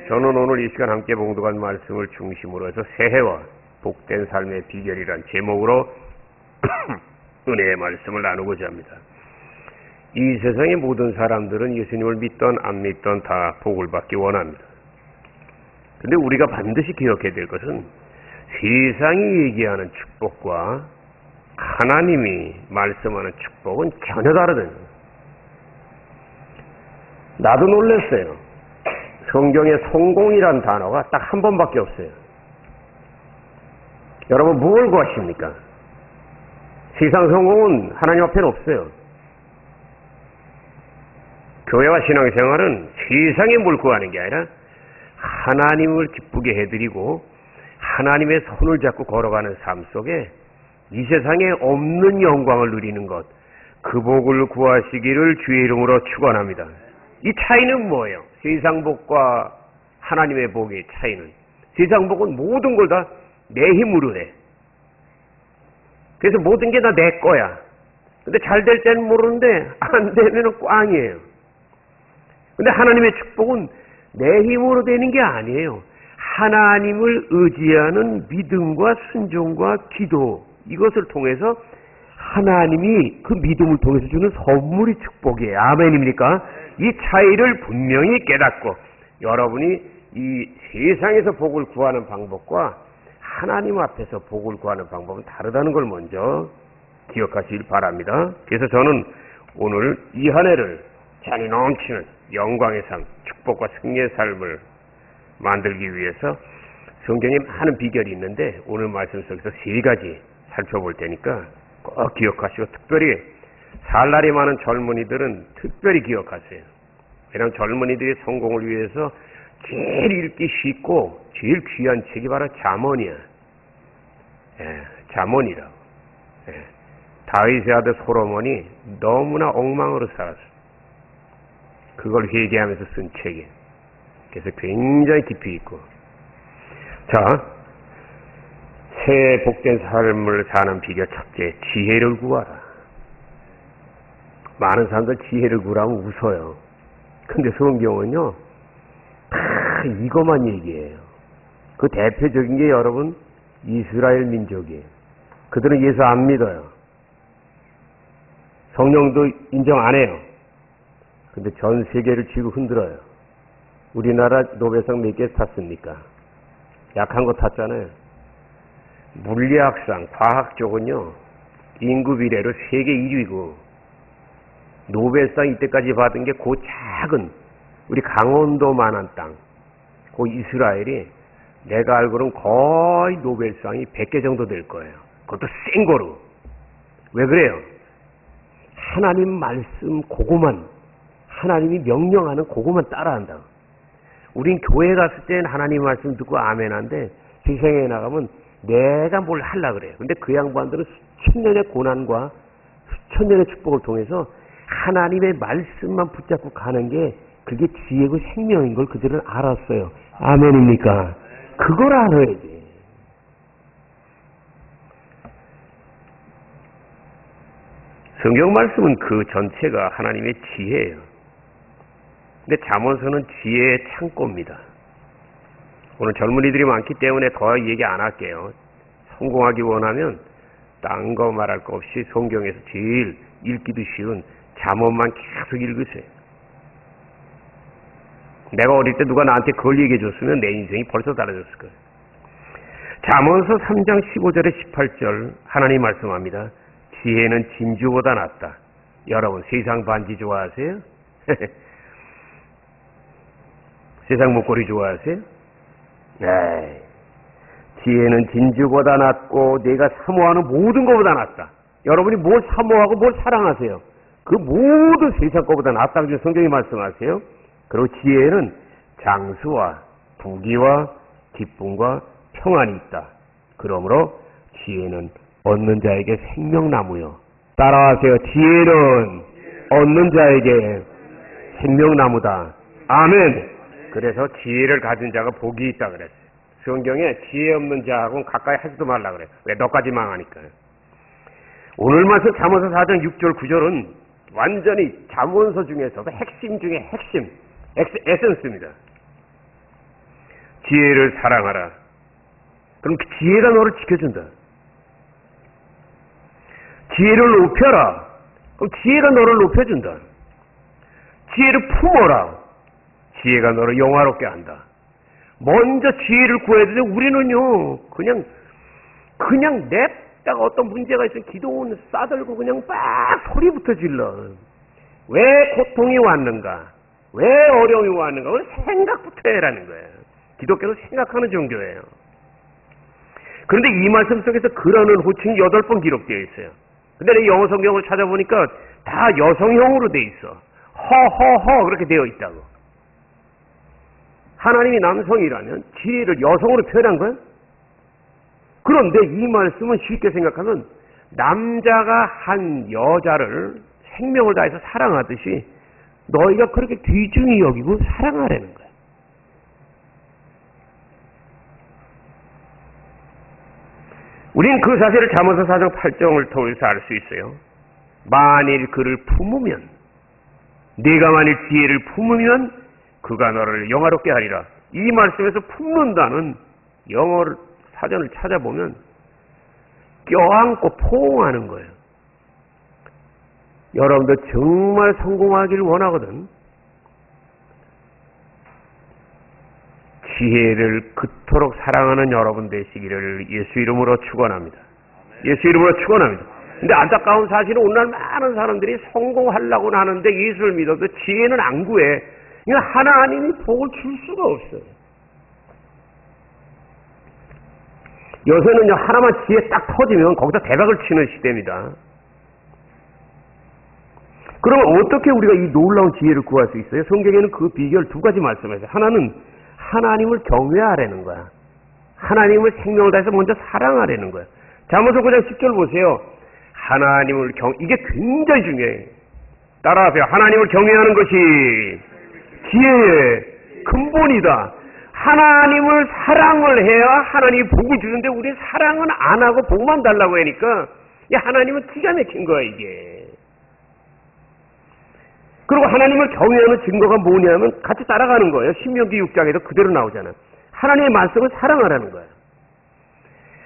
저는 오늘 이 시간 함께 봉독한 말씀을 중심으로 해서 새해와 복된 삶의 비결이란 제목으로 은혜의 말씀을 나누고자 합니다. 이 세상의 모든 사람들은 예수님을 믿던 안 믿던 다 복을 받기 원합니다. 근데 우리가 반드시 기억해야 될 것은 세상이 얘기하는 축복과 하나님이 말씀하는 축복은 전혀 다르다는 거예요. 나도 놀랐어요. 성경에 성공이란 단어가 딱 한 번밖에 없어요. 여러분 뭘 구하십니까? 세상 성공은 하나님 앞에는 없어요. 교회와 신앙생활은 세상에 뭘 구하는 게 아니라 하나님을 기쁘게 해드리고 하나님의 손을 잡고 걸어가는 삶 속에 이 세상에 없는 영광을 누리는 것, 그 복을 구하시기를 주의 이름으로 축원합니다. 이 차이는 뭐예요? 세상 복과 하나님의 복의 차이는, 세상 복은 모든 걸 다 내 힘으로 해. 그래서 모든 게 다 내 거야. 근데 잘 될 때는 모르는데 안 되면 꽝이에요. 근데 하나님의 축복은 내 힘으로 되는 게 아니에요. 하나님을 의지하는 믿음과 순종과 기도, 이것을 통해서 하나님이 그 믿음을 통해서 주는 선물이 축복이에요. 아멘입니까? 이 차이를 분명히 깨닫고 여러분이 이 세상에서 복을 구하는 방법과 하나님 앞에서 복을 구하는 방법은 다르다는 걸 먼저 기억하시길 바랍니다. 그래서 저는 오늘 이 한 해를 잔이 넘치는 영광의 삶, 축복과 승리의 삶을 만들기 위해서 성경에 많은 비결이 있는데 오늘 말씀 속에서 세 가지 살펴볼 테니까 꼭 기억하시고, 특별히 살 날이 많은 젊은이들은 특별히 기억하세요. 왜냐하면 젊은이들의 성공을 위해서 제일 읽기 쉽고 제일 귀한 책이 바로 잠언이야. 잠언이라고. 다윗의 아들 솔로몬이 너무나 엉망으로 살았어. 그걸 회개하면서 쓴 책이에요. 그래서 굉장히 깊이 있고. 자, 새 복된 삶을 사는 비결 첫째, 지혜를 구하라. 많은 사람들 지혜를 구하면 웃어요. 근데 성경은요, 다 이것만 얘기해요. 그 대표적인 게 여러분 이스라엘 민족이에요. 그들은 예수 안 믿어요. 성령도 인정 안 해요. 근데 전 세계를 쥐고 흔들어요. 우리나라 노벨상 몇 개 탔습니까? 약한 거 탔잖아요. 물리학상, 과학 쪽은요, 인구 비례로 세계 1위고, 노벨상 이때까지 받은 게 그 작은, 우리 강원도만한 땅, 그 이스라엘이 내가 알고는 거의 노벨상이 100개 정도 될 거예요. 그것도 센 거로. 왜 그래요? 하나님 말씀 그거만, 하나님이 명령하는 그거만 따라한다. 우린 교회 갔을 때는 하나님 말씀 듣고 아멘한데 세상에 나가면 내가 뭘 하려고 그래요. 근데 그 양반들은 수천 년의 고난과 수천 년의 축복을 통해서 하나님의 말씀만 붙잡고 가는 게 그게 지혜고 생명인 걸 그들은 알았어요. 아멘입니까? 그걸 알아야지. 성경 말씀은 그 전체가 하나님의 지혜예요. 근데 잠언서는 지혜의 창고입니다. 오늘 젊은이들이 많기 때문에 더 얘기 안 할게요. 성공하기 원하면 딴 거 말할 거 없이 성경에서 제일 읽기도 쉬운 잠언만 계속 읽으세요. 내가 어릴 때 누가 나한테 그걸 얘기해 줬으면 내 인생이 벌써 달라졌을 거예요. 잠언서 3장 15절에 18절 하나님 말씀합니다. 지혜는 진주보다 낫다. 여러분 세상 반지 좋아하세요? 세상 목걸이 좋아하세요? 네. 지혜는 진주보다 낫고 내가 사모하는 모든 것보다 낫다. 여러분이 뭘 사모하고 뭘 사랑하세요? 그 모든 세상 것보다 낫다고 성경이 말씀하세요. 그리고 지혜는 장수와 부귀와 기쁨과 평안이 있다. 그러므로 지혜는 얻는 자에게 생명나무요. 따라하세요. 지혜는 얻는 자에게 생명나무다. 아멘. 그래서 지혜를 가진 자가 복이 있다 그랬어요. 성경에 지혜 없는 자하고는 가까이 하지도 말라 그래요. 왜? 너까지 망하니까요. 오늘 말씀 잠언서 4장 6절 9절은 완전히 잠언서 중에서도 핵심 중에 핵심, 에센스입니다. 지혜를 사랑하라. 그럼 그 지혜가 너를 지켜준다. 지혜를 높여라. 그럼 지혜가 너를 높여준다. 지혜를 품어라. 지혜가 너를 영화롭게 한다. 먼저 지혜를 구해야 되는데 우리는요, 그냥 냅다가 어떤 문제가 있으면 기도원 싸들고 그냥 막 소리부터 질러. 왜 고통이 왔는가? 왜 어려움이 왔는가? 그걸 생각부터 해라는 거예요. 기독교는 생각하는 종교예요. 그런데 이 말씀 속에서 그러는 호칭이 8번 기록되어 있어요. 근데 내 영어 성경을 찾아보니까 다 여성형으로 되어 있어. 허허허 그렇게 되어 있다고. 하나님이 남성이라면 지혜를 여성으로 표현한 거야? 그런데 이 말씀은 쉽게 생각하면 남자가 한 여자를 생명을 다해서 사랑하듯이 너희가 그렇게 귀중히 여기고 사랑하라는 거야. 우린 그 사실을 잠언서 4장 8절을 통해서 알 수 있어요. 만일 그를 품으면, 네가 만일 지혜를 품으면 그가 너를 영화롭게 하리라. 이 말씀에서 품는다는 영어 사전을 찾아보면 껴안고 포옹하는 거예요. 여러분도 정말 성공하기를 원하거든. 지혜를 그토록 사랑하는 여러분 되시기를 예수 이름으로 축원합니다. 예수 이름으로 축원합니다. 근데 안타까운 사실은 오늘날 많은 사람들이 성공하려고 하는데 예수를 믿어도 지혜는 안 구해. 하나님이 복을 줄 수가 없어요. 요새는요, 하나만 지혜 딱 터지면 거기다 대박을 치는 시대입니다. 그러면 어떻게 우리가 이 놀라운 지혜를 구할 수 있어요? 성경에는 그 비결 2가지 말씀해서 하나는 하나님을 경외하라는 거야. 하나님을 생명을 다해서 먼저 사랑하라는 거야. 잠언서 9장 10절 보세요. 하나님을 이게 굉장히 중요해. 따라하세요. 하나님을 경외하는 것이 지혜의 근본이다. 하나님을 사랑을 해야 하나님이 복을 주는데 우리 사랑은 안 하고 복만 달라고 하니까 하나님은 기가 막힌 거야 이게. 그리고 하나님을 경외하는 증거가 뭐냐면 같이 따라가는 거예요. 신명기 6장에도 그대로 나오잖아요. 하나님의 말씀을 사랑하라는 거예요.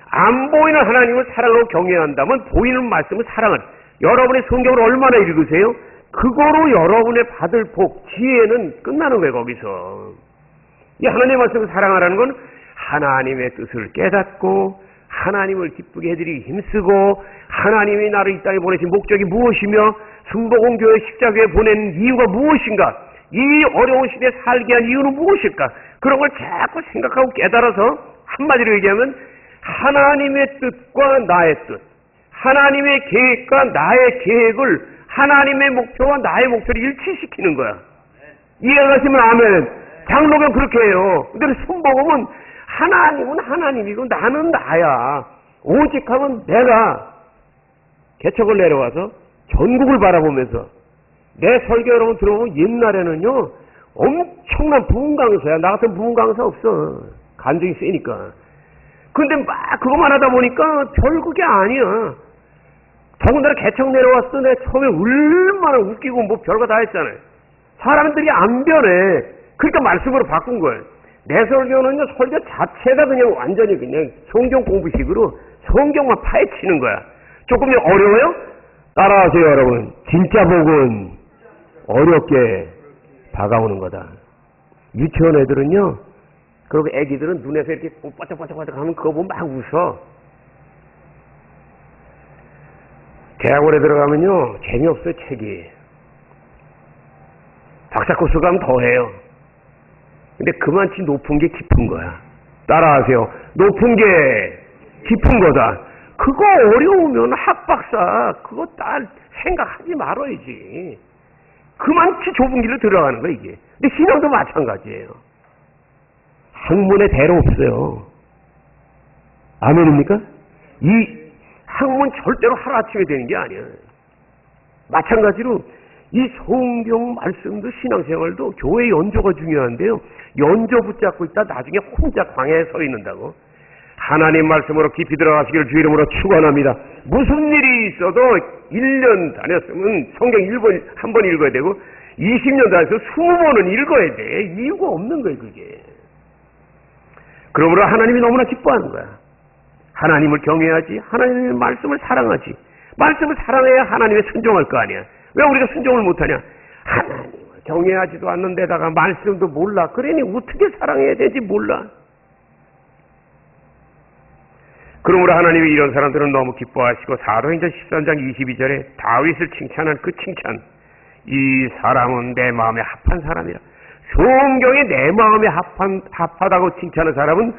안 보이는 하나님을 사랑하고 경외한다면 보이는 말씀을 사랑하는. 여러분의 성경을 얼마나 읽으세요? 그거로 여러분의 받을 복, 지혜는 끝나는 거예요, 거기서. 이 하나님의 말씀을 사랑하라는 건 하나님의 뜻을 깨닫고 하나님을 기쁘게 해드리기 힘쓰고 하나님이 나를 이 땅에 보내신 목적이 무엇이며 순복음교회 십자교에 보낸 이유가 무엇인가, 이 어려운 시대에 살게 한 이유는 무엇일까, 그런 걸 자꾸 생각하고 깨달아서 한마디로 얘기하면 하나님의 뜻과 나의 뜻, 하나님의 계획과 나의 계획을 하나님의 목표와 나의 목표를 일치시키는 거야. 이해가 가시면 아멘. 장로가 그렇게 해요. 근데 순복음은 하나님은 하나님이고 나는 나야. 오직 하면 내가 개척을 내려와서 전국을 바라보면서 내 설교 여러분 들어보면 옛날에는요 엄청난 부흥 강사야. 나 같은 부흥 강사 없어. 간증이 세니까. 근데 막 그것만 하다 보니까 별그게 아니야. 더군다나 개척 내려왔을 때 처음에 얼마나 웃기고 뭐 별거 다 했잖아요. 사람들이 안 변해. 그러니까 말씀으로 바꾼 거예요. 내 설교는요, 설교 자체가 그냥 완전히 그냥 성경 공부식으로 성경만 파헤치는 거야. 조금 어려워요? 따라하세요, 여러분. 진짜 복은 어렵게 다가오는 거다. 유치원 애들은요, 그리고 애기들은 눈에서 이렇게 바짝바짝바짝 하면 그거 보면 막 웃어. 대학원에 들어가면요, 재미없어요, 책이. 박사 코스 가면 더 해요. 근데 그만치 높은 게 깊은 거야. 따라하세요. 높은 게 깊은 거다. 그거 어려우면 학박사 그거 딸 생각하지 말아야지. 그만치 좁은 길로 들어가는 거야 이게. 근데 신앙도 마찬가지예요. 학문에 대로 없어요. 아멘입니까? 이 학문 절대로 하루아침에 되는 게 아니에요. 마찬가지로 이 성경 말씀도 신앙생활도 교회 연조가 중요한데요. 연조 붙잡고 있다 나중에 혼자 광야에 서 있는다고. 하나님 말씀으로 깊이 들어가시기를 주 이름으로 축원합니다. 무슨 일이 있어도 1년 다녔으면 성경 한 번 읽어야 되고 20년 다녀서 20번은 읽어야 돼. 이유가 없는 거예요 그게. 그러므로 하나님이 너무나 기뻐하는 거야. 하나님을 경외하지, 하나님의 말씀을 사랑하지. 말씀을 사랑해야 하나님의 순종할 거 아니야. 왜 우리가 순종을 못하냐? 하나님을 경외하지도 않는 데다가 말씀도 몰라. 그러니 어떻게 사랑해야 되지 몰라. 그러므로 하나님이 이런 사람들은 너무 기뻐하시고 사도행전 13장 22절에 다윗을 칭찬한 그 칭찬, 이 사람은 내 마음에 합한 사람이라. 성경에 내 마음에 합하다고 칭찬하는 사람은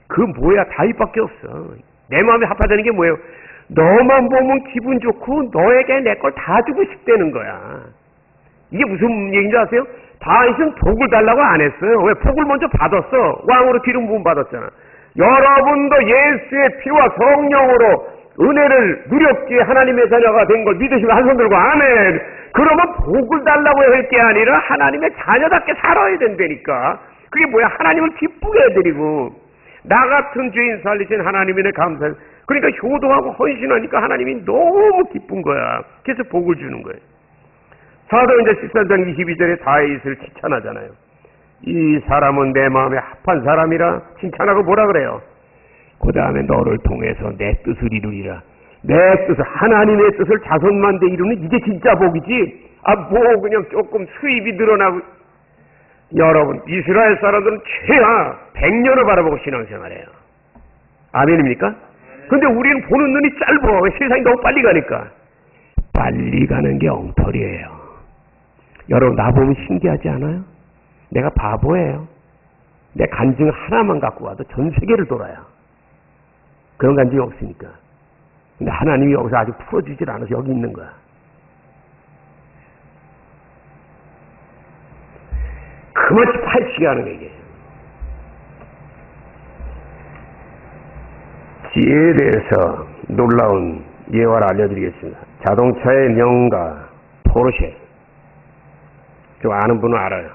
그 뭐야, 다윗밖에 없어. 내 마음에 합하다는 게 뭐예요? 너만 보면 기분 좋고 너에게 내 걸 다 주고 싶다는 거야. 이게 무슨 얘기인지 아세요? 다윗은 복을 달라고 안 했어요. 왜? 복을 먼저 받았어. 왕으로 기름 부음 받았잖아. 여러분도 예수의 피와 성령으로 은혜를 누렸기에 하나님의 자녀가 된 걸 믿으시면 한 손 들고 아멘. 그러면 복을 달라고 할 게 아니라 하나님의 자녀답게 살아야 된다니까. 그게 뭐야? 하나님을 기쁘게 해드리고 나 같은 죄인 살리신 하나님의 감사. 그러니까 효도하고 헌신하니까 하나님이 너무 기쁜 거야. 그래서 복을 주는 거예요. 사도행전 13장 22절에 다윗을 칭찬하잖아요. 이 사람은 내 마음에 합한 사람이라 칭찬하고 뭐라 그래요? 그 다음에 너를 통해서 내 뜻을 이루리라. 내 뜻을, 하나님의 뜻을 자손만대 이루는 이게 진짜 복이지. 뭐 그냥 조금 수입이 늘어나고. 여러분, 이스라엘 사람들은 최하 100년을 바라보고 신앙생활해요. 아멘입니까? 근데 우리는 보는 눈이 짧아. 세상이 너무 빨리 가니까. 빨리 가는 게 엉터리예요. 여러분, 나 보면 신기하지 않아요? 내가 바보예요. 내 간증 하나만 갖고 와도 전 세계를 돌아요. 그런 간증이 없으니까. 근데 하나님이 여기서 아직 풀어주질 않아서 여기 있는 거야. 그만치 파헤치게 하는 얘기예요. 지혜에 대해서 놀라운 예화를 알려드리겠습니다. 자동차의 명가 포르쉐. 좀 아는 분은 알아요.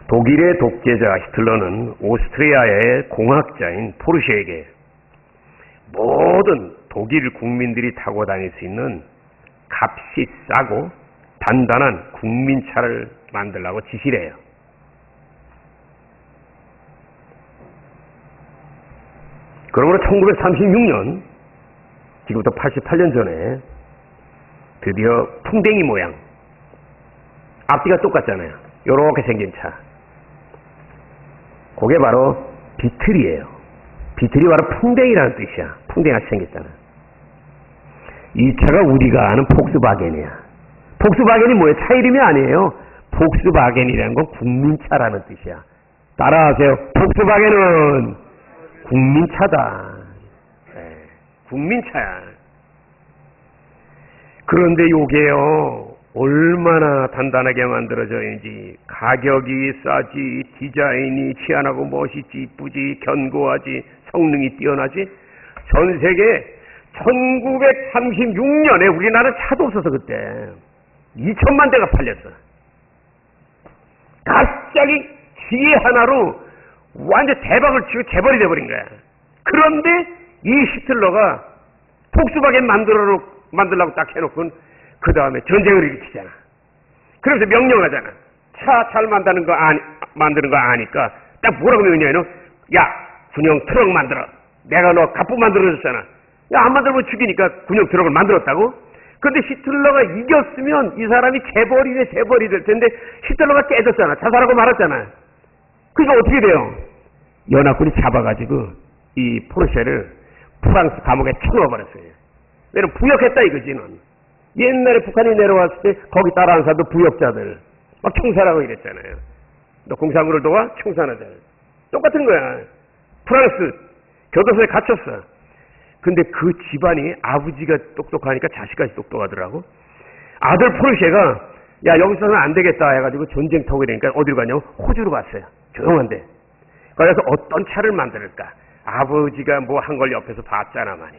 독일의 독재자 히틀러는 오스트리아의 공학자인 포르쉐에게 모든 독일 국민들이 타고 다닐 수 있는 값이 싸고 단단한 국민차를 만들라고 지시를 해요. 그러므로 1936년, 지금부터 88년 전에 드디어 풍뎅이 모양, 앞뒤가 똑같잖아요. 요렇게 생긴 차. 그게 바로 비틀이에요. 비틀이 바로 풍뎅이라는 뜻이야. 풍뎅이같이 생겼잖아. 이 차가 우리가 아는 폭스바겐이야. 폭스바겐이 뭐예요? 차 이름이 아니에요. 폭스바겐이라는 건 국민차라는 뜻이야. 따라하세요. 폭스바겐은 국민차다. 네, 국민차야. 그런데 요게요, 얼마나 단단하게 만들어져야지, 가격이 싸지, 디자인이 희한하고 멋있지, 이쁘지, 견고하지, 성능이 뛰어나지. 전 세계 1936년에 우리나라 차도 없어서 그때 2천만 대가 팔렸어. 갑자기 기회 하나로 완전 대박을 치고 재벌이 돼버린 거야. 그런데 이 히틀러가 폭스바겐 만들라고 딱 해놓고는 그 다음에 전쟁을 일으키잖아. 그래서 명령하잖아. 차 잘 만드는 거 아니까 딱 뭐라고 명령해요? 야, 군용 트럭 만들어. 내가 너 갑부 만들어줬잖아. 야, 안 만들면 죽이니까 군용 트럭을 만들었다고? 근데 히틀러가 이겼으면 이 사람이 재벌이 될 텐데 히틀러가 깨졌잖아. 자살하고 말았잖아. 그러니까 어떻게 돼요? 연합군이 잡아가지고 이 포르쉐를 프랑스 감옥에 쳐넣어버렸어요. 왜냐면 부역했다 이거지, 넌. 옛날에 북한이 내려왔을 때 거기 따라한 사람도 부역자들 막 총살하고 이랬잖아요. 너 공산국을 도와? 총살하잖아. 똑같은 거야. 프랑스 교도소에 갇혔어. 근데 그 집안이 아버지가 똑똑하니까 자식까지 똑똑하더라고. 아들 포르쉐가 야, 여기서는 안 되겠다 해가지고 전쟁터고 이러니까 어디로 가냐고 호주로 갔어요. 조용한데. 그래서 어떤 차를 만들까? 아버지가 뭐 한 걸 옆에서 봤잖아 많이.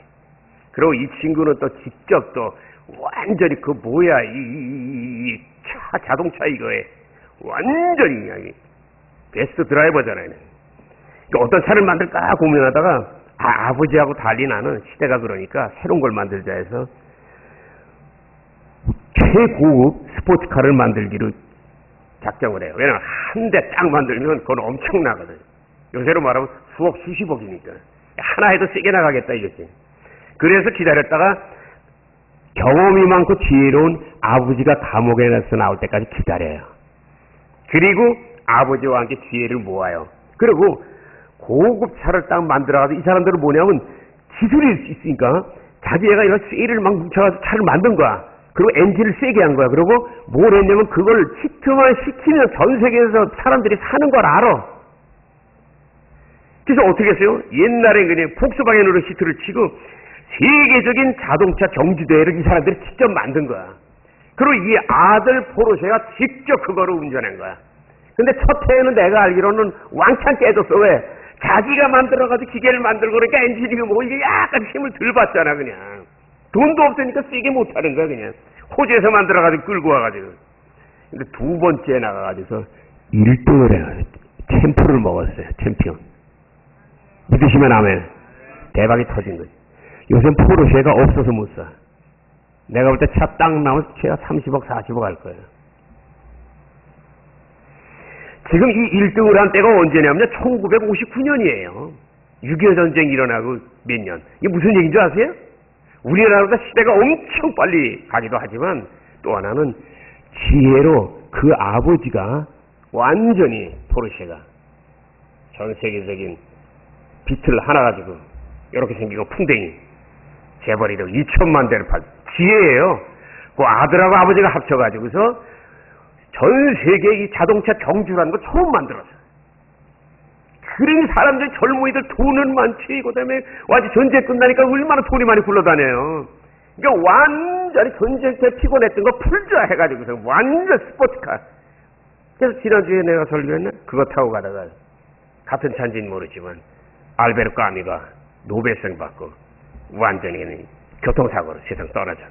그리고 이 친구는 또 직접 또 완전히 그 뭐야 이 자동차 이거에 완전히 베스트 드라이버잖아요. 어떤 차를 만들까 고민하다가 아버지하고 달리 나는 시대가 그러니까 새로운 걸 만들자 해서 최고급 스포츠카를 만들기로 작정을 해요. 왜냐면 한 대 딱 만들면 그건 엄청나거든. 요새로 말하면 수억 수십억이니까 하나 해도 세게 나가겠다 이거지. 그래서 기다렸다가 경험이 많고 지혜로운 아버지가 감옥에서 나올 때까지 기다려요. 그리고 아버지와 함께 지혜를 모아요. 그리고 고급 차를 딱 만들어가지고 이 사람들은 뭐냐면 기술이 있으니까 자기 애가 이런 쇠를 막 뭉쳐가지고 차를 만든 거야. 그리고 엔진을 세게 한 거야. 그리고 뭘 했냐면 그걸 히트만 시키면 전 세계에서 사람들이 사는 걸 알아. 그래서 어떻게 했어요? 옛날에 그냥 폭스바겐으로 히트를 치고 세계적인 자동차 경주대회를 이 사람들이 직접 만든 거야. 그리고 이 아들 포르쉐가 직접 그거를 운전한 거야. 근데 첫 해에는 내가 알기로는 왕창 깨졌어. 왜? 자기가 만들어가지고 기계를 만들고 그러니까 엔진이 뭐 이게 약간 힘을 덜 받잖아 그냥. 돈도 없으니까 세게 못하는 거야 그냥. 호주에서 만들어가지고 끌고 와가지고. 근데 두 번째 나가가지고서 1등을 해요. 챔프를 먹었어요. 챔피언. 믿으시면 아멘. 대박이 터진 거지. 요새 포르쉐가 없어서 못 사. 내가 볼 때 차 딱 나오면 최하 30억 40억 할 거예요. 지금 이 1등을 한 때가 언제냐면요 1959년이에요 6.25 전쟁이 일어나고 몇 년. 이게 무슨 얘기인 줄 아세요? 우리나라보다 시대가 엄청 빨리 가기도 하지만 또 하나는 지혜로 그 아버지가 완전히 포르쉐가 전 세계적인 비틀 하나 가지고 이렇게 생긴 거 풍뎅이 재벌이도 2천만 대를 팔 지혜예요. 그 아들하고 아버지가 합쳐가지고서 전 세계 이 자동차 경주라는 거 처음 만들었어요. 그러니 사람들이 젊은이들 돈은 많지. 그 다음에 완전 전쟁 끝나니까 얼마나 돈이 많이 굴러다녀요. 그러니까 완전히 전쟁 때 피곤했던 거 풀자 해가지고서 완전 스포츠카. 그래서 지난주에 내가 설교했나? 그거 타고 가다가 같은 차인지는 모르지만 알베르 까미가 노벨상 받고 완전히 교통사고로 세상 떠나잖아.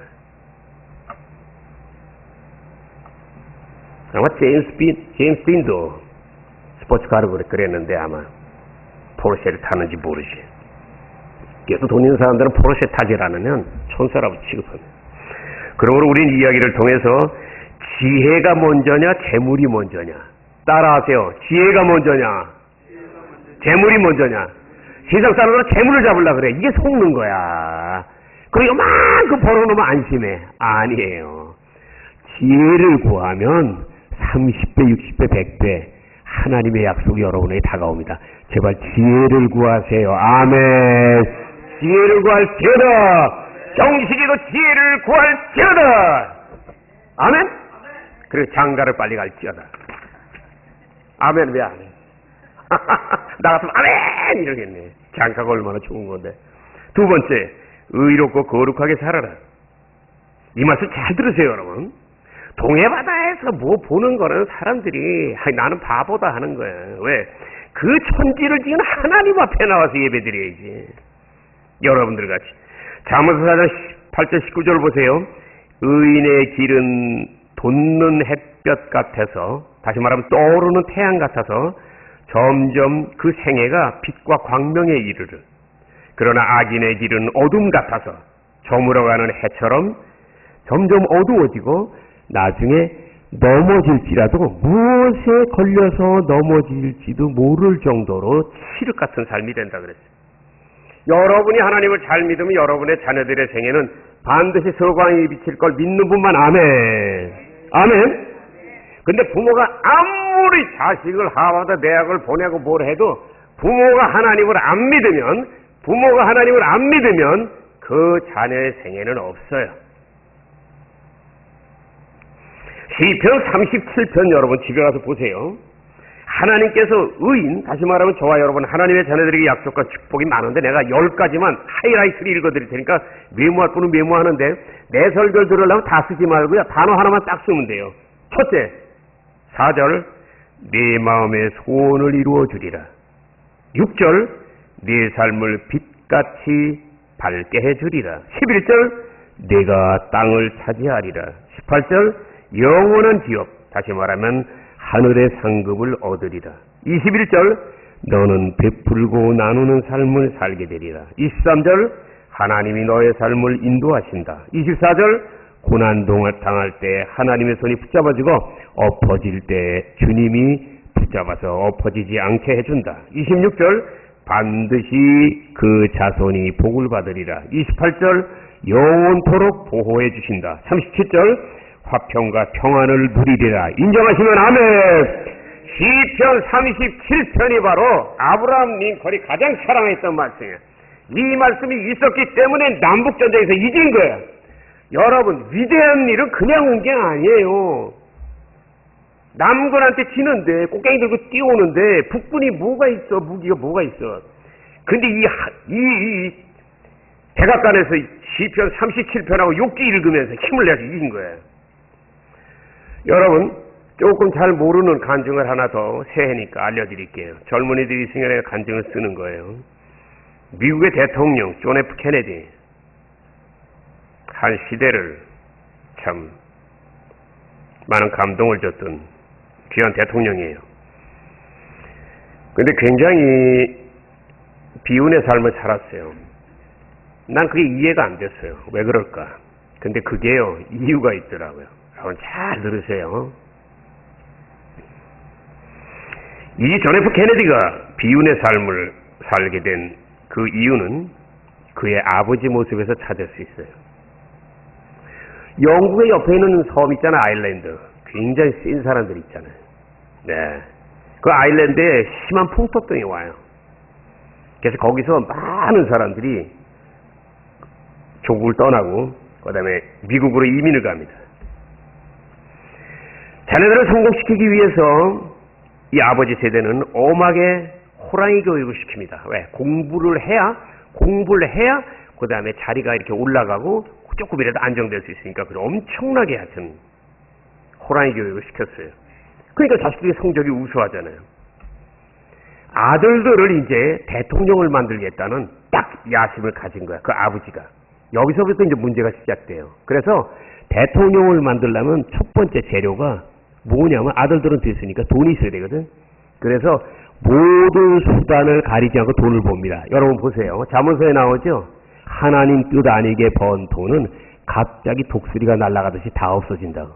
아마 제임스 딘도 스포츠카로 그랬는데 아마 포르쉐를 타는지 모르지. 그래서 돈 있는 사람들은 포르쉐 타질 않으면 천사라고 취급합니다. 그러므로 우린 이야기를 통해서 지혜가 먼저냐 재물이 먼저냐 따라하세요. 지혜가 먼저냐 재물이 먼저냐. 세상 사람들은 재물을 잡으려고 그래. 이게 속는 거야. 그리고 이만큼 벌어놓으면 안심해. 아니에요. 지혜를 구하면 30배, 60배, 100배 하나님의 약속이 여러분에게 다가옵니다. 제발 지혜를 구하세요. 아멘. 지혜를 구할지어다. 정식이도 지혜를 구할지어다. 아멘. 그리고 장가를 빨리 갈지어다. 아멘. 왜 안 해? 나 같으면 아멘 이러겠네. 장가가 얼마나 좋은 건데. 두 번째, 의롭고 거룩하게 살아라. 이 말씀 잘 들으세요 여러분. 동해바다에서 뭐 보는 거는 사람들이 나는 바보다 하는 거예요. 왜? 그 천지를 지은 하나님 앞에 나와서 예배드려야지. 여러분들 같이. 잠언서 4장 8절 19절 보세요. 의인의 길은 돋는 햇볕 같아서, 다시 말하면 떠오르는 태양 같아서 점점 그 생애가 빛과 광명에 이르르. 그러나 악인의 길은 어둠 같아서 저물어가는 해처럼 점점 어두워지고 나중에 넘어질지라도 무엇에 걸려서 넘어질지도 모를 정도로 칠흑 같은 삶이 된다 그랬어요. 여러분이 하나님을 잘 믿으면 여러분의 자녀들의 생애는 반드시 서광이 비칠 걸 믿는 분만 아멘. 아멘. 근데 부모가 아무리 자식을 하와드 대학을 보내고 뭘 해도 부모가 하나님을 안 믿으면 그 자녀의 생애는 없어요. 시편 37편 여러분 집에 가서 보세요. 하나님께서 의인, 다시 말하면 저와 여러분 하나님의 자녀들에게 약속과 축복이 많은데 내가 10가지만 하이라이트를 읽어드릴 테니까 메모할 분은 메모하는데 내 설교를 들으려면 다 쓰지 말고요. 단어 하나만 딱 쓰면 돼요. 첫째, 4절 네 마음의 소원을 이루어 주리라. 6절 네 삶을 빛같이 밝게 해주리라. 11절 네가 땅을 차지하리라. 18절 영원한 기업, 다시 말하면 하늘의 상급을 얻으리라. 21절 너는 베풀고 나누는 삶을 살게 되리라. 23절 하나님이 너의 삶을 인도하신다. 24절 고난 당할 때 하나님의 손이 붙잡아주고 엎어질 때 주님이 붙잡아서 엎어지지 않게 해준다. 26절 반드시 그 자손이 복을 받으리라. 28절 영원토록 보호해 주신다. 37절 화평과 평안을 누리리라. 인정하시면 아멘. 시편 37편이 바로 아브라함 링컨이 가장 사랑했던 말씀이에요. 이 말씀이 있었기 때문에 남북전쟁에서 이긴 거예요. 여러분, 위대한 일은 그냥 온 게 아니에요. 남군한테 지는데 꽃갱이 들고 뛰어오는데 북군이 뭐가 있어? 무기가 뭐가 있어? 근데 이 백악관에서 시편 37편하고 욕기 읽으면서 힘을 내서 이긴 거예요. 여러분, 조금 잘 모르는 간증을 하나 더 새해니까 알려드릴게요. 젊은이들이 승연에 간증을 쓰는 거예요. 미국의 대통령 존 F 케네디, 한 시대를 참 많은 감동을 줬던 귀한 대통령이에요. 근데 굉장히 비운의 삶을 살았어요. 난 그게 이해가 안 됐어요. 왜 그럴까? 근데 그게요, 이유가 있더라고요. 여러분 잘 들으세요. 이 존 F 케네디가 비운의 삶을 살게 된 그 이유는 그의 아버지 모습에서 찾을 수 있어요. 영국의 옆에 있는 섬 있잖아요. 아일랜드. 굉장히 센 사람들 있잖아요. 네. 그 아일랜드에 심한 풍토병이 와요. 그래서 거기서 많은 사람들이 조국을 떠나고 그 다음에 미국으로 이민을 갑니다. 자녀들을 성공시키기 위해서 이 아버지 세대는 엄하게 호랑이 교육을 시킵니다. 왜? 공부를 해야 그 다음에 자리가 이렇게 올라가고 조금이라도 안정될 수 있으니까 그걸 엄청나게 하여튼 호랑이 교육을 시켰어요. 그러니까 자식들이 성적이 우수하잖아요. 아들들을 이제 대통령을 만들겠다는 딱 야심을 가진 거야. 그 아버지가. 여기서부터 이제 문제가 시작돼요. 그래서 대통령을 만들려면 첫 번째 재료가 뭐냐면 아들들은 됐으니까 돈이 있어야 되거든. 그래서 모든 수단을 가리지 않고 돈을 봅니다. 여러분 보세요. 자문서에 나오죠. 하나님 뜻 아니게 번 돈은 갑자기 독수리가 날아가듯이 다 없어진다고.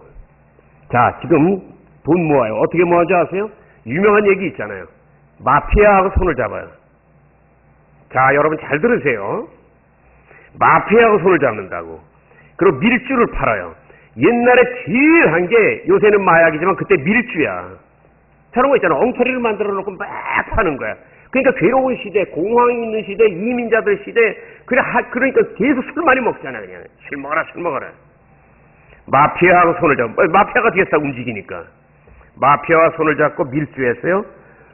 자, 지금 돈 모아요. 어떻게 모아지 아세요? 유명한 얘기 있잖아요. 마피아하고 손을 잡아요. 자, 여러분 잘 들으세요. 마피아하고 손을 잡는다고. 그리고 밀주를 팔아요. 옛날에 제일 한 게 요새는 마약이지만 그때 밀주야. 저런 거 있잖아. 엉터리를 만들어 놓고 막 파는 거야. 그러니까 괴로운 시대, 공황이 있는 시대, 이민자들 시대, 그러니까 계속 술 많이 먹잖아, 그냥. 술 먹어라. 마피아하고 손을 잡고, 마피아가 뒤에서 다 움직이니까. 마피아와 손을 잡고 밀주했어요.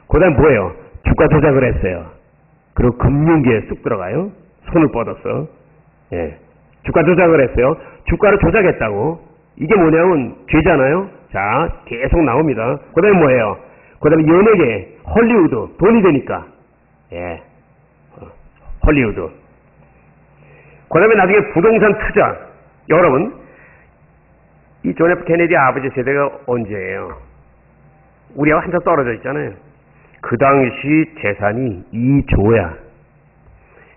그 다음 뭐예요? 주가 조작을 했어요. 그리고 금융계에 쑥 들어가요. 손을 뻗었어. 예. 주가 조작을 했어요. 주가를 조작했다고. 이게 뭐냐면 죄잖아요. 자, 계속 나옵니다. 그 다음에 뭐예요? 그 다음에 연예계, 헐리우드, 돈이 되니까. 예. 헐리우드. 그 다음에 나중에 부동산 투자. 여러분, 이 존 F 케네디 아버지 세대가 언제예요? 우리하고 한참 떨어져 있잖아요. 그 당시 재산이 2조야.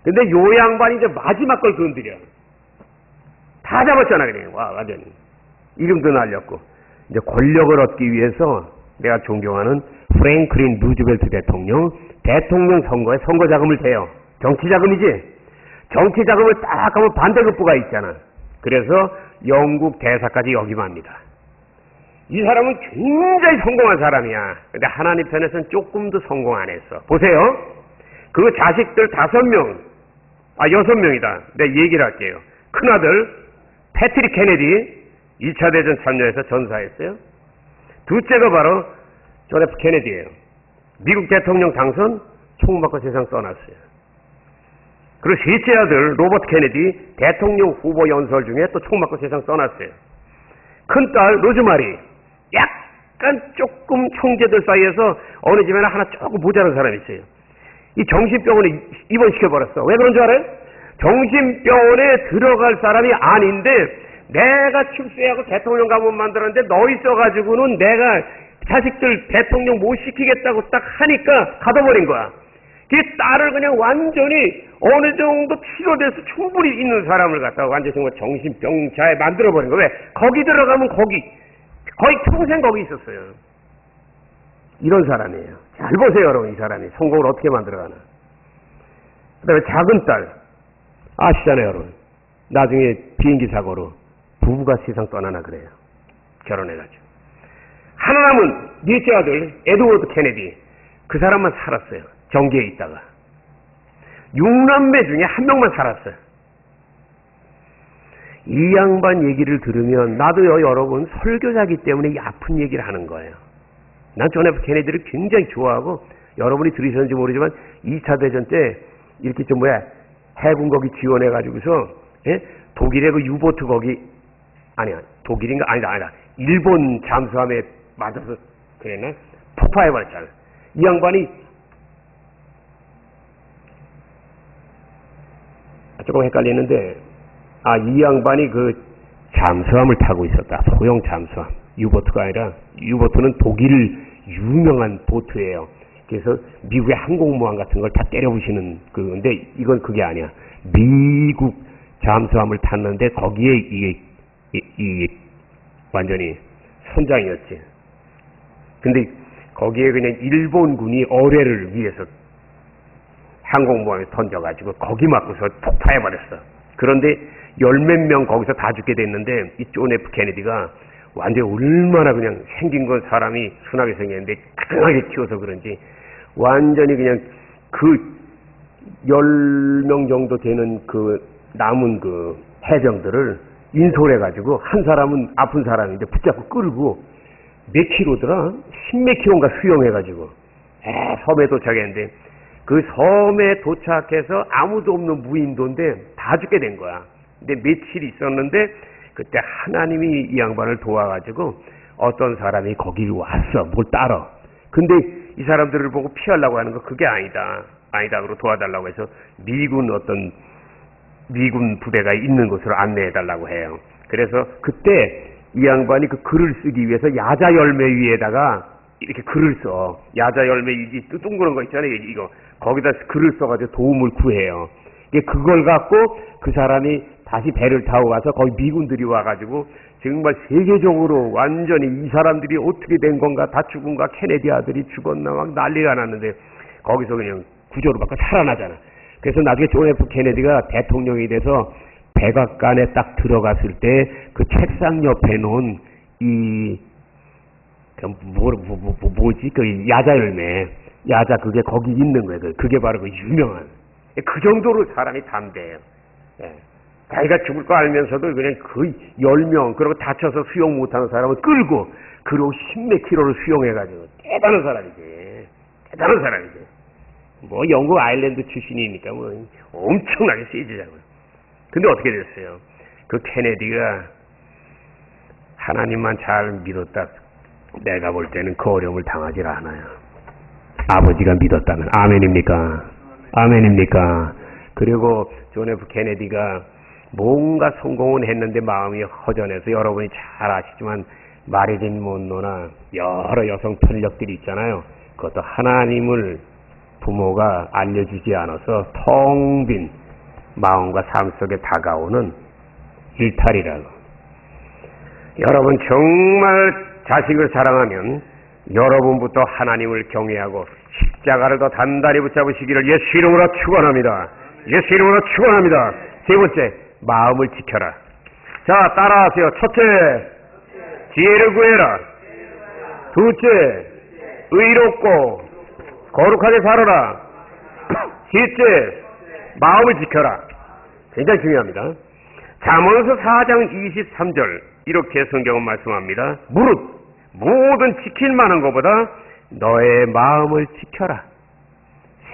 근데 요 양반이 이제 마지막 걸 건드려. 다 잡았잖아, 그냥. 와, 완전히. 이름도 날렸고. 이제 권력을 얻기 위해서 내가 존경하는 프랭클린 루즈벨트 대통령 선거에 선거 자금을 대요. 정치 자금이지. 정치 자금을 딱 하면 반대급부가 있잖아. 그래서 영국 대사까지 역임합니다. 이 사람은 굉장히 성공한 사람이야. 근데 하나님 편에서는 조금도 성공 안 했어. 보세요. 그 자식들 5명, 6명이다. 내가 얘기를 할게요. 큰아들 패트릭 케네디 2차 대전 참여해서 전사했어요. 둘째가 바로 존 F 케네디예요. 미국 대통령 당선, 총 맞고 세상 떠났어요. 그리고 셋째 아들 로버트 케네디 대통령 후보 연설 중에 또 총 맞고 세상 떠났어요. 큰딸 로즈마리 약간 조금 형제들 사이에서 어느 집에나 하나 조금 모자란 사람이 있어요. 이 정신병원에 입원시켜버렸어. 왜 그런 줄 알아요? 정신병원에 들어갈 사람이 아닌데 내가 출세하고 대통령 가문 만들었는데 너 있어가지고는 내가 자식들 대통령 못 시키겠다고 딱 하니까 가둬버린 거야. 그 딸을 그냥 완전히 어느 정도 치료돼서 충분히 있는 사람을 갖다가 완전히 정말 정신병자에 만들어버린 거야. 왜? 거기 들어가면 거의 평생 거기 있었어요. 이런 사람이에요. 잘 보세요, 여러분. 이 사람이 성공을 어떻게 만들어가나. 그 다음에 작은 딸. 아시잖아요, 여러분. 나중에 비행기 사고로 부부가 세상 떠나나 그래요. 결혼해가지고. 하나 남은 넷째 아들 에드워드 케네디. 그 사람만 살았어요. 정계에 있다가. 6남매 중에 한 명만 살았어요. 이 양반 얘기를 들으면 나도요, 여러분, 설교자기 때문에 이 아픈 얘기를 하는 거예요. 난 존 F 케네디를 굉장히 좋아하고, 여러분이 들으셨는지 모르지만 2차 대전 때 이렇게 해군 거기 지원해가지고서, 예? 독일의 그 유보트 거기, 아니야, 독일인가? 아니다. 일본 잠수함에 맞아서 그랬나? 폭파해버렸잖아. 이 양반이 조금 헷갈리는데, 이 양반이 그 잠수함을 타고 있었다. 소형 잠수함. 유보트가 아니라, 유보트는 독일 유명한 보트예요. 그래서 미국의 항공모함 같은 걸 다 때려부시는 근데 이건 그게 아니야. 미국 잠수함을 탔는데 거기에 이게 완전히 선장이었지. 근데 거기에 그냥 일본군이 어뢰를 위해서 항공모함에 던져가지고 거기 맞고서 폭파해버렸어. 그런데 10몇 명 거기서 다 죽게 됐는데 이 존 F 케네디가 완전히 얼마나 그냥 생긴 건 사람이 순하게 생겼는데 강하게 키워서 그런지 완전히 그냥 그 10명 정도 되는 그 남은 그 해병들을 인솔해가지고 한 사람은 아픈 사람인데 붙잡고 끌고 몇 킬로더라? 10몇 킬로인가 수영해가지고 섬에 도착했는데 그 섬에 도착해서 아무도 없는 무인도인데 다 죽게 된 거야. 근데 며칠 있었는데 그때 하나님이 이 양반을 도와가지고 어떤 사람이 거기 왔어. 뭘 따라. 근데 이 사람들을 보고 피하려고 하는 거 그게 아니다. 그러고 도와달라고 해서 미군 부대가 있는 곳으로 안내해달라고 해요. 그래서 그때 이 양반이 그 글을 쓰기 위해서 야자 열매 위에다가 이렇게 글을 써. 야자 열매 이 둥그런 거 있잖아요. 이거 거기다 글을 써가지고 도움을 구해요. 그걸 갖고 그 사람이 다시 배를 타고 가서 거기 미군들이 와가지고 정말 세계적으로 완전히 이 사람들이 어떻게 된 건가, 다 죽은가, 케네디 아들이 죽었나 막 난리가 났는데 거기서 그냥 구조로 바꿔 살아나잖아. 그래서 나중에 존 F 케네디가 대통령이 돼서 백악관에 딱 들어갔을 때 그 책상 옆에 놓은 뭐지? 그 야자 열매. 야자 그게 거기 있는 거예요. 그게 바로 그 유명한. 그 정도로 사람이 담대해요. 예. 자기가 죽을 거 알면서도 그냥 거의 10명, 그리고 다쳐서 수영 못하는 사람을 끌고, 그리고 10몇 킬로를 수영해가지고, 대단한 사람이지. 대단한 사람이지. 뭐, 영국 아일랜드 출신이니까 뭐, 엄청나게 세지자고요. 근데 어떻게 됐어요? 그 케네디가 하나님만 잘 믿었다. 내가 볼 때는 그 어려움을 당하지 않아요. 아버지가 믿었다면. 아멘입니까? 아멘입니까? 그리고 존 F 케네디가 뭔가 성공은 했는데 마음이 허전해서 여러분이 잘 아시지만 마릴린 monroe나 여러 여성 편력들이 있잖아요. 그것도 하나님을 부모가 알려주지 않아서 텅 빈 마음과 삶 속에 다가오는 일탈이라고. 여러분 정말 자식을 사랑하면 여러분부터 하나님을 경외하고 십자가를 더 단단히 붙잡으시기를 예수 이름으로 축원합니다. 예수 이름으로 축원합니다. 세 번째, 마음을 지켜라. 자, 따라하세요. 첫째, 지혜를 구해라. 둘째, 의롭고 거룩하게 살아라. 셋째, 마음을 지켜라. 굉장히 중요합니다. 잠언서 4장 23절 이렇게 성경은 말씀합니다. 무릇 모든 지킬 만한 것보다 너의 마음을 지켜라.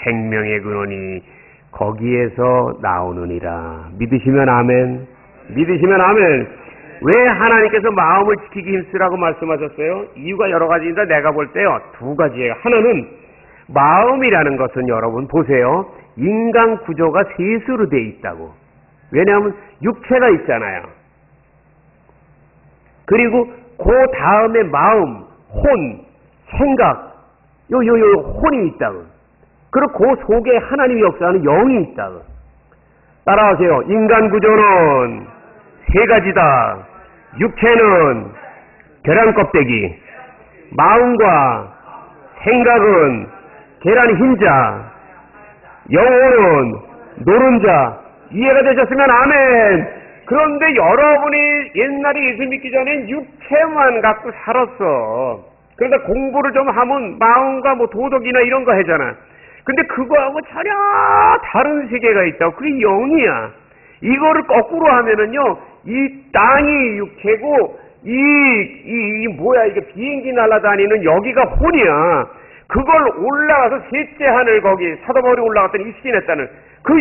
생명의 근원이 거기에서 나오느니라. 믿으시면 아멘. 믿으시면 아멘. 왜 하나님께서 마음을 지키기 힘쓰라고 말씀하셨어요? 이유가 여러 가지인데 내가 볼 때요, 두 가지예요. 하나는 마음이라는 것은 여러분 보세요. 인간 구조가 셋으로 돼 있다고. 왜냐하면 육체가 있잖아요. 그리고 그 다음에 마음, 혼, 생각, 혼이 있다고. 그리고 그 속에 하나님이 역사하는 영이 있다고. 따라하세요. 인간 구조는 세 가지다. 육체는 계란 껍데기, 마음과 생각은 계란 흰자, 영혼은 노른자. 이해가 되셨으면 아멘. 그런데 여러분이 옛날에 예수 믿기 전엔 육체만 갖고 살았어. 그러다 공부를 좀 하면 마음과 뭐 도덕이나 이런 거 하잖아. 근데 그거하고 전혀 다른 세계가 있다고. 그게 영이야. 이거를 거꾸로 하면은요, 이 땅이 육체고, 뭐야, 이게 비행기 날아다니는 여기가 혼이야. 그걸 올라가서 셋째 하늘 거기 사도바울이 올라갔더니 이스kin했다는 그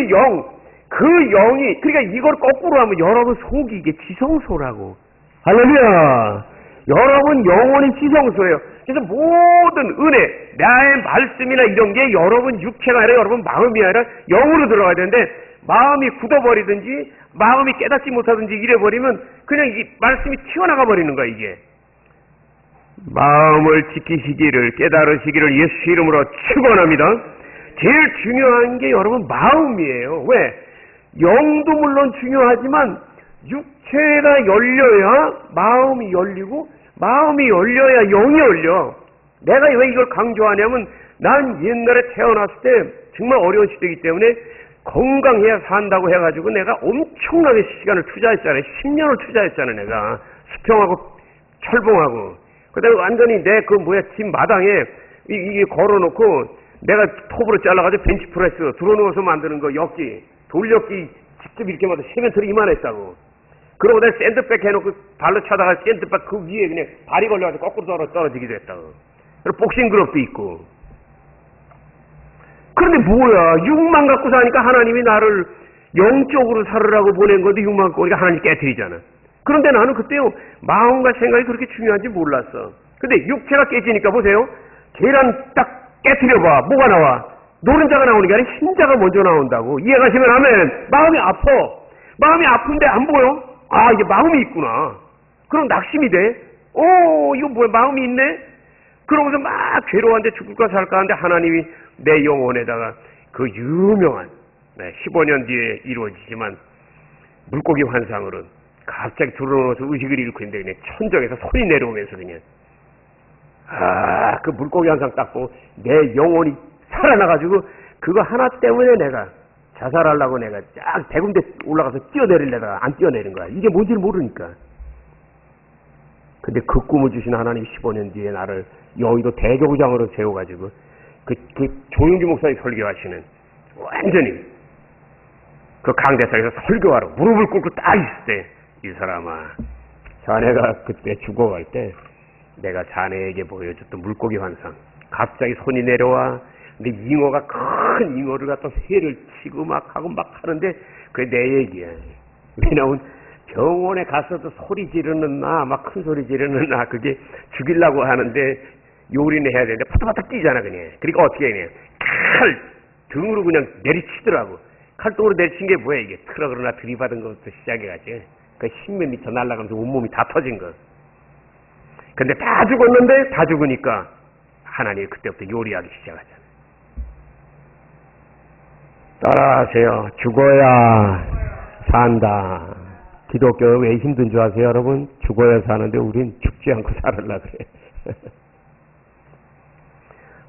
영이, 그러니까 이걸 거꾸로 하면 여러분 속이 이게 지성소라고. 할렐루야. 여러분 영혼이 지성소예요. 그래서 모든 은혜, 나의 말씀이나 이런 게 여러분 육체가 아니라 여러분 마음이 아니라 영으로 들어가야 되는데, 마음이 굳어버리든지 마음이 깨닫지 못하든지 이래버리면 그냥 이 말씀이 튀어나가 버리는 거야. 이게 마음을 지키시기를, 깨달으시기를 예수 이름으로 축원합니다. 제일 중요한 게 여러분 마음이에요. 왜? 영도 물론 중요하지만 육체가 열려야 마음이 열리고, 마음이 열려야 영이 열려. 내가 왜 이걸 강조하냐면, 난 옛날에 태어났을 때 정말 어려운 시대이기 때문에 건강해야 산다고 해가지고 내가 엄청나게 시간을 투자했잖아요. 10년을 투자했잖아요. 내가 수평하고 철봉하고. 그다음에 완전히 내 집 마당에 이게 걸어놓고 내가 톱으로 잘라가지고 벤치프레스 들어놓아서 만드는 거, 돌엮기 직접 이렇게 만들 세면트를 이만했다고. 그러고 내가 샌드백 해놓고 발로 차다가 샌드백 그 위에 그냥 발이 걸려가지고 거꾸로 떨어지기도 했다고. 그리고 복싱 그룹도 있고. 그런데 뭐야, 육만 갖고 사니까 하나님이 나를 영적으로 살으라고 보낸 건데 육만 갖고 오니까 하나님이 깨트리잖아. 그런데 나는 그때요, 마음과 생각이 그렇게 중요한지 몰랐어. 근데 육체가 깨지니까 보세요, 계란 딱 깨트려봐, 뭐가 나와? 노른자가 나오는 게 아니라 흰자가 먼저 나온다고. 이해가시면 아멘. 마음이 아파. 마음이 아픈데 안 보여? 아, 이게 마음이 있구나. 그럼 낙심이 돼. 이거 뭐야, 마음이 있네? 그러고서 막 괴로워한데 죽을까 살까 하는데 하나님이 내 영혼에다가 그 유명한 15년 뒤에 이루어지지만 물고기 환상으로 갑자기 들어놓아서 의식을 잃고 있는데 그냥 천정에서 소리 내려오면서 그냥 그 물고기 환상 딱 보고 내 영혼이 살아나가지고 그거 하나 때문에 내가 자살하려고 내가 쫙 대군대 올라가서 뛰어내리려다가 안 뛰어내린 거야. 이게 뭔지를 모르니까. 근데 그 꿈을 주신 하나님이 15년 뒤에 나를 여의도 대교구장으로 세워가지고 그 조용기 목사님 설교하시는 완전히 그 강대상에서 설교하러 무릎을 꿇고 딱 있을 때, 이 사람아, 자네가 그때 죽어갈 때 내가 자네에게 보여줬던 물고기 환상, 갑자기 손이 내려와. 근데 잉어가 큰 잉어를 갖다 회를 치고 막 하고 막 하는데 그게 내 얘기야. 왜냐면 병원에 갔어도 소리 지르는 나, 막 큰 소리 지르는 나, 그게 죽이려고 하는데 요리는 해야 되는데 파닥파닥 뛰잖아 그냥. 그러니까 어떻게 해? 칼 등으로 그냥 내리치더라고. 칼등으로 내리친 게 뭐야 이게? 트럭으로 나 들이받은 것부터 시작해가지고 그 10몇 미터 날아가면서 온몸이 다 터진 거. 근데 다 죽었는데, 다 죽으니까 하나님이 그때부터 요리하기 시작하잖아. 따라하세요. 죽어야 산다. 기독교 왜 힘든 줄 아세요, 여러분? 죽어야 사는데 우린 죽지 않고 살으려고 그래.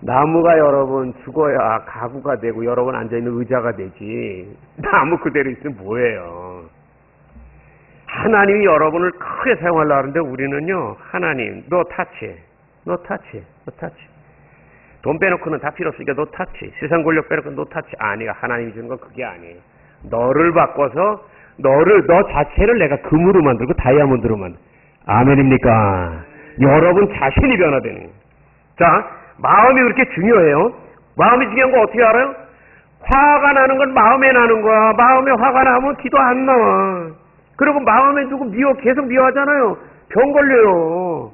나무가 여러분 죽어야 가구가 되고 여러분 앉아있는 의자가 되지. 나무 그대로 있으면 뭐예요? 하나님이 여러분을 크게 사용하려고 하는데 우리는요, 하나님, 너 타치. 돈 빼놓고는 다 필요 없으니까 너 타치. 세상 권력 빼놓고 너 타치. 아니야. 하나님이 주는 건 그게 아니에요. 너를 바꿔서 너 자체를 내가 금으로 만들고 다이아몬드로 만들고. 아멘입니까? 여러분 자신이 변화되는 거예요. 자, 마음이 그렇게 중요해요. 마음이 중요한 거 어떻게 알아요? 화가 나는 건 마음에 나는 거야. 마음에 화가 나면 기도 안 나와. 그리고 마음에 누구 계속 미워하잖아요. 병 걸려요.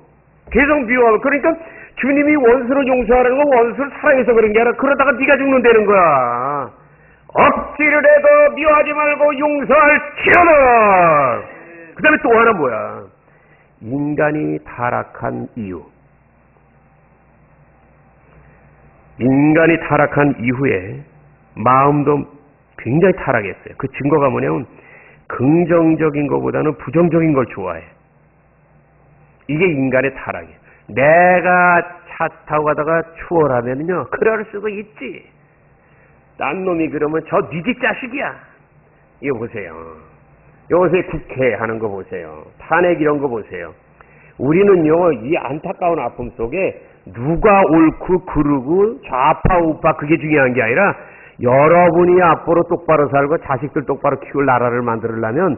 계속 미워하고. 그러니까 주님이 원수를 용서하는 건 원수를 사랑해서 그런 게 아니라 그러다가 네가 죽는다는 거야. 억지를 해도 미워하지 말고 용서할지어다. 그 다음에 또 하나 뭐야? 인간이 타락한 이유. 인간이 타락한 이후에 마음도 굉장히 타락했어요. 그 증거가 뭐냐면 긍정적인 것보다는 부정적인 걸 좋아해. 이게 인간의 타락이에요. 내가 차 타고 가다가 추월하면요, 그럴 수도 있지. 딴 놈이 그러면 저 네 집 자식이야. 이거 보세요. 요새 국회 하는 거 보세요. 탄핵 이런 거 보세요. 우리는요, 이 안타까운 아픔 속에 누가 옳고 그르고 좌파 우파 그게 중요한 게 아니라 여러분이 앞으로 똑바로 살고 자식들 똑바로 키울 나라를 만들려면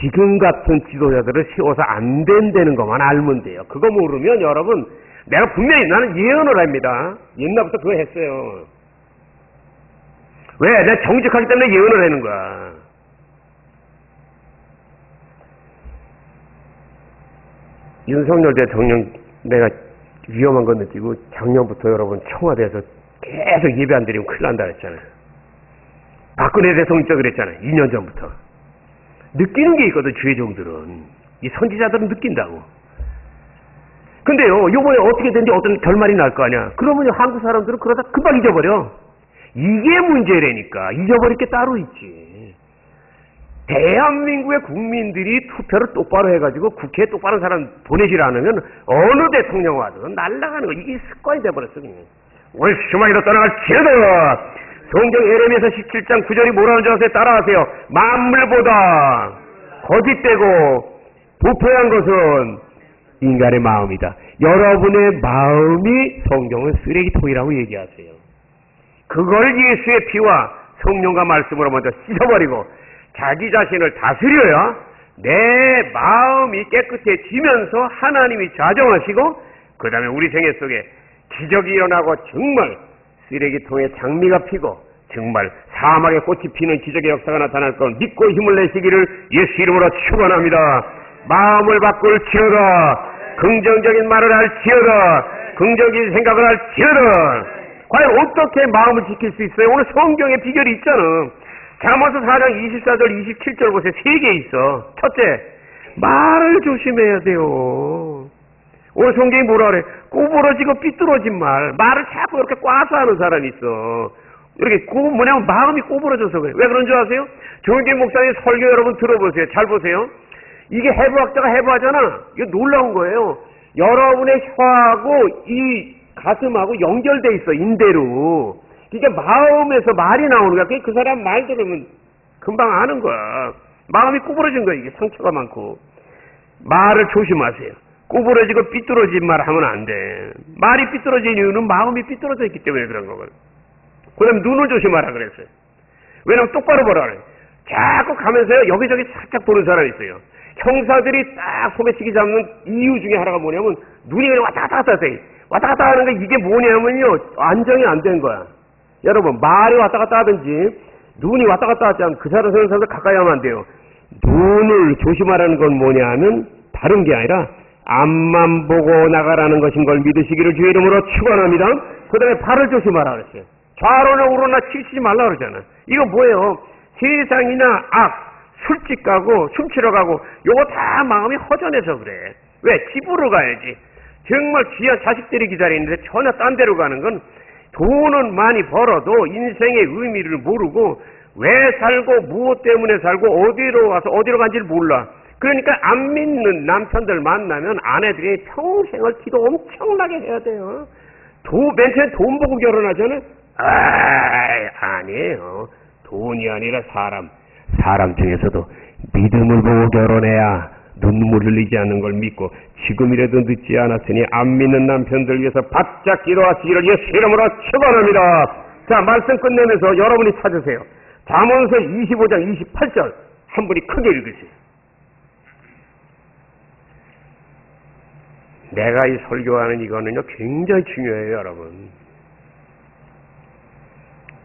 지금 같은 지도자들을 세워서 안 된다는 것만 알면 돼요. 그거 모르면 여러분, 내가 분명히 나는 예언을 합니다. 옛날부터 그거 했어요. 왜? 내가 정직하기 때문에 예언을 하는 거야. 윤석열 대통령 내가 위험한 거 느끼고 작년부터 여러분 청와대에서 계속 예배 안 드리면 큰일 난다 그랬잖아요. 박근혜 대통령 때 그랬잖아요. 2년 전부터. 느끼는 게 있거든, 주의종들은. 이 선지자들은 느낀다고. 근데요, 요번에 어떻게 된지 어떤 결말이 날 거 아니야. 그러면 한국 사람들은 그러다 금방 잊어버려. 이게 문제라니까. 잊어버릴 게 따로 있지. 대한민국의 국민들이 투표를 똑바로 해가지고 국회에 똑바로 사람 보내질 않으면 어느 대통령 와도 날아가는 거. 이게 습관이 돼버렸어. 올 슈마이로 떠나갈지어다. 성경 예레미야서 17장 9절이 뭐라는 줄 아세요? 따라하세요. 만물보다 거짓되고 부패한 것은 인간의 마음이다. 여러분의 마음이 성경은 쓰레기통이라고 얘기하세요. 그걸 예수의 피와 성령과 말씀으로 먼저 씻어버리고 자기 자신을 다스려야 내 마음이 깨끗해지면서 하나님이 좌정하시고 그 다음에 우리 생애 속에 기적이 일어나고 정말 쓰레기통에 장미가 피고 정말 사막에 꽃이 피는 기적의 역사가 나타날 걸 믿고 힘을 내시기를 예수 이름으로 축원합니다. 마음을 바꿀지어다. 긍정적인 말을 할지어다. 긍정적인 생각을 할지어다. 과연 어떻게 마음을 지킬 수 있어요? 오늘 성경에 비결이 있잖아. 잠언서 4장 24절 27절 보세요. 3개 있어. 첫째, 말을 조심해야 돼요. 오늘 성경이 뭐라 그래? 꼬부러지고 삐뚤어진 말을 자꾸 이렇게 꽈서 하는 사람이 있어. 이렇게 뭐냐면 마음이 꼬부러져서 그래. 왜 그런 줄 아세요? 조은진 목사님 설교 여러분 들어보세요. 잘 보세요. 이게 해부학자가 해부하잖아. 이거 놀라운 거예요. 여러분의 혀하고 이 가슴하고 연결돼 있어. 인대로. 그러니까 마음에서 말이 나오는 거야. 그 사람 말 들으면 금방 아는 거야. 마음이 꼬부러진 거야. 이게 상처가 많고. 말을 조심하세요. 꼬부러지고 삐뚤어진 말 하면 안 돼. 말이 삐뚤어진 이유는 마음이 삐뚤어져 있기 때문에 그런 거거든. 그 다음에 눈을 조심하라 그랬어요. 왜냐면 똑바로 보라 그래. 자꾸 가면서요, 여기저기 살짝 보는 사람이 있어요. 형사들이 딱 소매치기 잡는 이유 중에 하나가 뭐냐면 눈이 그냥 왔다 갔다 해. 왔다 갔다 하는 게 이게 뭐냐면요, 안정이 안 된 거야. 여러분, 말이 왔다 갔다 하든지 눈이 왔다 갔다 하지 않으면 그 사람들 가까이 하면 안 돼요. 눈을 조심하라는 건 뭐냐면 다른 게 아니라 앞만 보고 나가라는 것인 걸 믿으시기를 주의 이름으로 축원합니다. 그 다음에 발을 조심하라 그랬어요. 좌로나 우로나 치시지 말라 그러잖아. 이거 뭐예요? 세상이나 악, 술집 가고 춤추러 가고 요거 다 마음이 허전해서 그래. 왜? 집으로 가야지. 정말 귀한 자식들이 기다리는데 전혀 딴 데로 가는 건 돈은 많이 벌어도 인생의 의미를 모르고 왜 살고 무엇 때문에 살고 어디로 와서 어디로 간지를 몰라. 그러니까 안 믿는 남편들 만나면 아내들이 평생을 기도 엄청나게 해야 돼요. 맨 처음에 돈 보고 결혼하잖아요. 아니에요. 돈이 아니라 사람 중에서도 믿음을 보고 결혼해야 눈물 흘리지 않는 걸 믿고 지금이라도 늦지 않았으니 안 믿는 남편들 위해서 바짝 기도하시기를 예수 이름으로 축원합니다. 자, 말씀 끝내면서 여러분이 찾으세요. 잠언서 25장 28절 한 분이 크게 읽으세요. 내가 이 설교하는 이거는요 굉장히 중요해요, 여러분.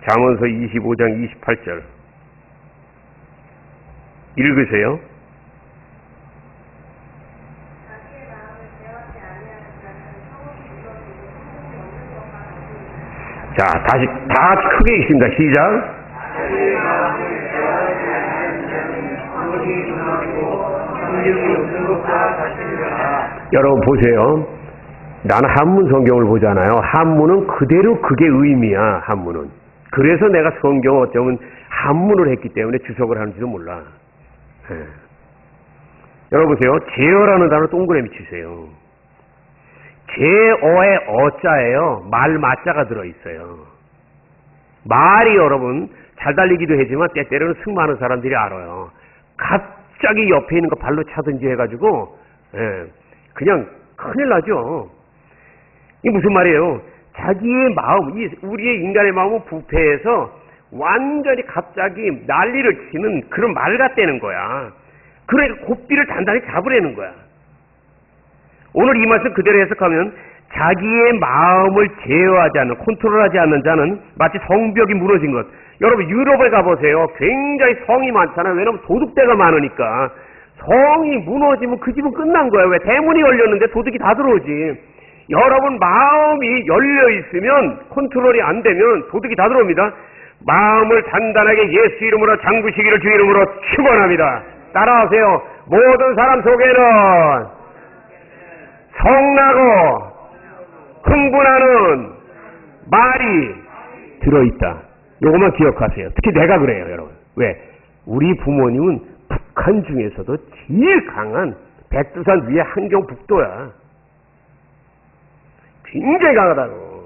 잠언서 25장 28절 읽으세요. 자, 다시 다 같이 크게 읽습니다. 시작. 여러분 보세요. 나는 한문 성경을 보잖아요. 한문은 그대로 그게 의미야. 한문은. 그래서 내가 성경 어쩌면 한문을 했기 때문에 주석을 하는지도 몰라. 여러분 보세요. 제어라는 단어 동그라미 치세요. 제어의 어자예요. 말 마자가 들어있어요. 말이 여러분 잘 달리기도 하지만 때때로는 승마하는 사람들이 알아요. 갑자기 옆에 있는 거 발로 차든지 해가지고 그냥 큰일 나죠. 이게 무슨 말이에요? 자기의 마음, 우리의 인간의 마음은 부패해서 완전히 갑자기 난리를 치는 그런 말 같다는 거야. 그러니까 고삐를 단단히 잡으려는 거야. 오늘 이 말씀 그대로 해석하면 자기의 마음을 제어하지 않는, 컨트롤하지 않는 자는 마치 성벽이 무너진 것. 여러분 유럽에 가보세요. 굉장히 성이 많잖아요. 왜냐하면 도둑대가 많으니까. 성이 무너지면 그 집은 끝난 거예요. 왜? 대문이 열렸는데 도둑이 다 들어오지. 여러분 마음이 열려 있으면, 컨트롤이 안 되면 도둑이 다 들어옵니다. 마음을 단단하게 예수 이름으로 잠그시기를 주 이름으로 축원합니다. 따라하세요. 모든 사람 속에는 성나고 흥분하는 말이 들어있다. 요것만 기억하세요. 특히 내가 그래요, 여러분. 왜? 우리 부모님은 북한 중에서도 제일 강한 백두산 위에 한경북도야. 굉장히 강하다고.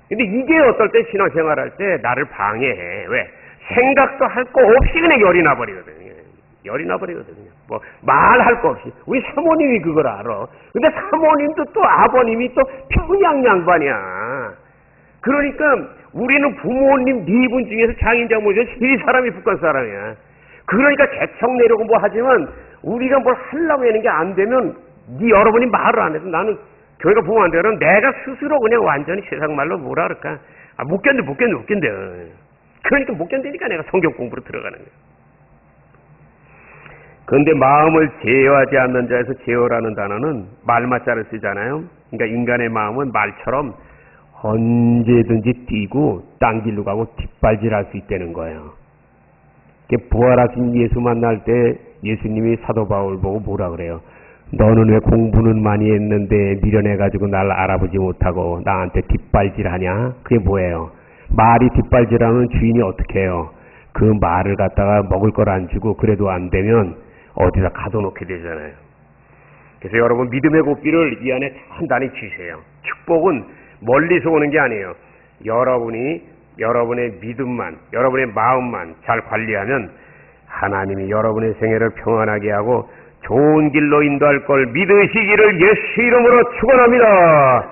근데 이게 어떨 때 신앙생활할 때 나를 방해해. 왜? 생각도 할 거 없이 그냥 열이 나버리거든요. 열이 나버리거든요. 뭐 말할 거 없이. 우리 사모님이 그걸 알아. 근데 사모님도 또 아버님이 또 평양 양반이야. 그러니까 우리는 부모님 네 분 중에서 장인장 모셔 세 사람이 북한 사람이야. 그러니까 개척 내려고 뭐 하지만 우리가 뭘 하려고 하는 게 안 되면 네 여러분이 말을 안 해서 나는 교회가 부모 안 되면 내가 스스로 그냥 완전히 세상 말로 뭐라 그럴까. 못 견뎌. 그러니까 못 견디니까 내가 성경 공부로 들어가는 거야. 그런데 마음을 제어하지 않는 자에서 제어라는 단어는 말마자를 쓰잖아요. 그러니까 인간의 마음은 말처럼 언제든지 뛰고 딴 길로 가고 뒷발질할 수 있다는 거예요. 부활하신 예수 만날 때 예수님이 사도 바울 보고 뭐라 그래요? 너는 왜 공부는 많이 했는데 미련해가지고 날 알아보지 못하고 나한테 뒷발질하냐? 그게 뭐예요? 말이 뒷발질하면 주인이 어떻게 해요? 그 말을 갖다가 먹을 걸 안 주고 그래도 안 되면 어디다 가둬놓게 되잖아요. 그래서 여러분 믿음의 고삐를 이 안에 단단히 쥐세요. 축복은 멀리서 오는 게 아니에요. 여러분이 여러분의 믿음만, 여러분의 마음만 잘 관리하면 하나님이 여러분의 생애를 평안하게 하고 좋은 길로 인도할 걸 믿으시기를 예수 이름으로 축원합니다.